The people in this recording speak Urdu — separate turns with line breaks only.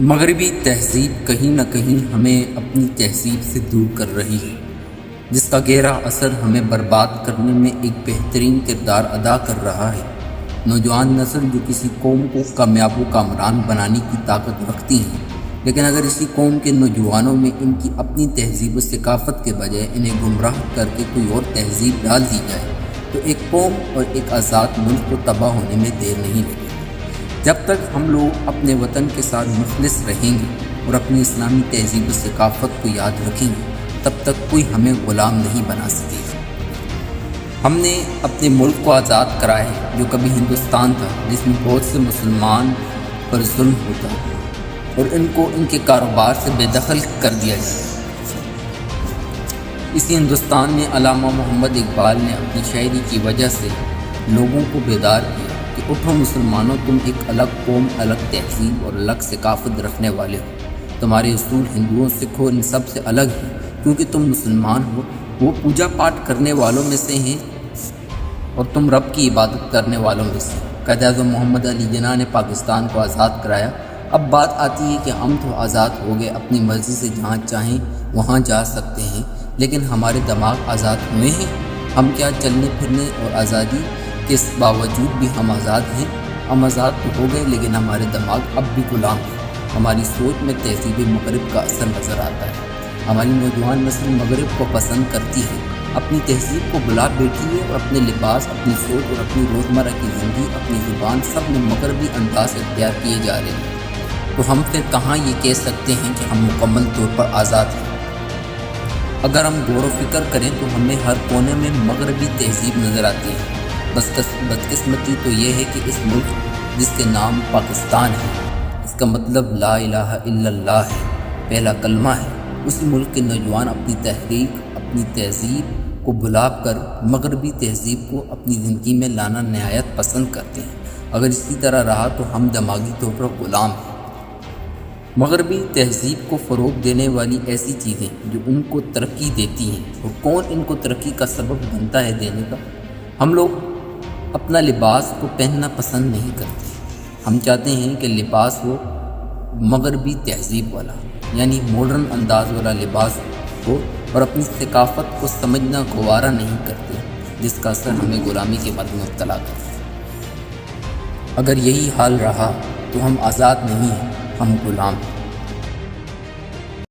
مغربی تہذیب کہیں نہ کہیں ہمیں اپنی تہذیب سے دور کر رہی ہے، جس کا گہرا اثر ہمیں برباد کرنے میں ایک بہترین کردار ادا کر رہا ہے۔ نوجوان نسل جو کسی قوم کو کامیاب و کامران بنانے کی طاقت رکھتی ہیں، لیکن اگر اسی قوم کے نوجوانوں میں ان کی اپنی تہذیب و ثقافت کے بجائے انہیں گمراہ کر کے کوئی اور تہذیب ڈال دی جائے تو ایک قوم اور ایک آزاد ملک کو تباہ ہونے میں دیر نہیں لگے۔ جب تک ہم لوگ اپنے وطن کے ساتھ مخلص رہیں گے اور اپنی اسلامی تہذیب و ثقافت کو یاد رکھیں گے، تب تک کوئی ہمیں غلام نہیں بنا سکے گا۔ ہم نے اپنے ملک کو آزاد کرایا ہے، جو کبھی ہندوستان تھا جس میں بہت سے مسلمان پر ظلم ہوتا ہے اور ان کو ان کے کاروبار سے بے دخل کر دیا جاتا ہے۔ اسی ہندوستان میں علامہ محمد اقبال نے اپنی شاعری کی وجہ سے لوگوں کو بیدار کیا کہ اٹھو مسلمانوں، تم ایک الگ قوم، الگ تہذیب اور الگ ثقافت رکھنے والے ہو۔ تمہارے اصول ہندوؤں، سکھوں، ان سب سے الگ ہیں، کیونکہ تم مسلمان ہو۔ وہ پوجا پاٹ کرنے والوں میں سے ہیں اور تم رب کی عبادت کرنے والوں میں سے۔ قائد اعظم محمد علی جناح نے پاکستان کو آزاد کرایا۔ اب بات آتی ہے کہ ہم تو آزاد ہو گئے، اپنی مرضی سے جہاں چاہیں وہاں جا سکتے ہیں، لیکن ہمارے دماغ آزاد ہوئے ہیں؟ ہم کیا چلنے پھرنے اور آزادی کے باوجود بھی ہم آزاد ہیں؟ ہم آزاد تو ہو گئے، لیکن ہمارے دماغ اب بھی غلام ہیں۔ ہماری سوچ میں تہذیب مغرب کا اثر نظر آتا ہے۔ ہماری نوجوان نسل مغرب کو پسند کرتی ہے، اپنی تہذیب کو بھلا بیٹھی ہے اور اپنے لباس، اپنی سوچ اور اپنی روزمرہ کی زندگی، اپنی زبان، سب میں مغربی انداز اختیار کیے جا رہے ہیں۔ تو ہم پھر کہاں یہ کہہ سکتے ہیں کہ ہم مکمل طور پر آزاد ہیں؟ اگر ہم غور و فکر کریں تو ہمیں ہر کونے میں مغربی تہذیب نظر آتی ہے۔ بدقسمتی تو یہ ہے کہ اس ملک جس کے نام پاکستان ہے، اس کا مطلب لا الہ الا اللہ ہے، پہلا کلمہ ہے، اسی ملک کے نوجوان اپنی تحریک، اپنی تہذیب کو بھلا کر مغربی تہذیب کو اپنی زندگی میں لانا نہایت پسند کرتے ہیں۔ اگر اسی طرح رہا تو ہم دماغی طور پر غلام ہیں۔ مغربی تہذیب کو فروغ دینے والی ایسی چیزیں جو ان کو ترقی دیتی ہیں، اور کون ان کو ترقی کا سبب بنتا ہے دینے کا؟ ہم لوگ اپنا لباس کو پہننا پسند نہیں کرتے۔ ہم چاہتے ہیں کہ لباس ہو مغربی تہذیب والا، یعنی ماڈرن انداز والا لباس ہو، اور اپنی ثقافت کو سمجھنا گوارا نہیں کرتے، جس کا اثر ہمیں غلامی کے بعد مبتلا کرتا ہے۔ اگر یہی حال رہا تو ہم آزاد نہیں ہیں، ہم غلام ہیں۔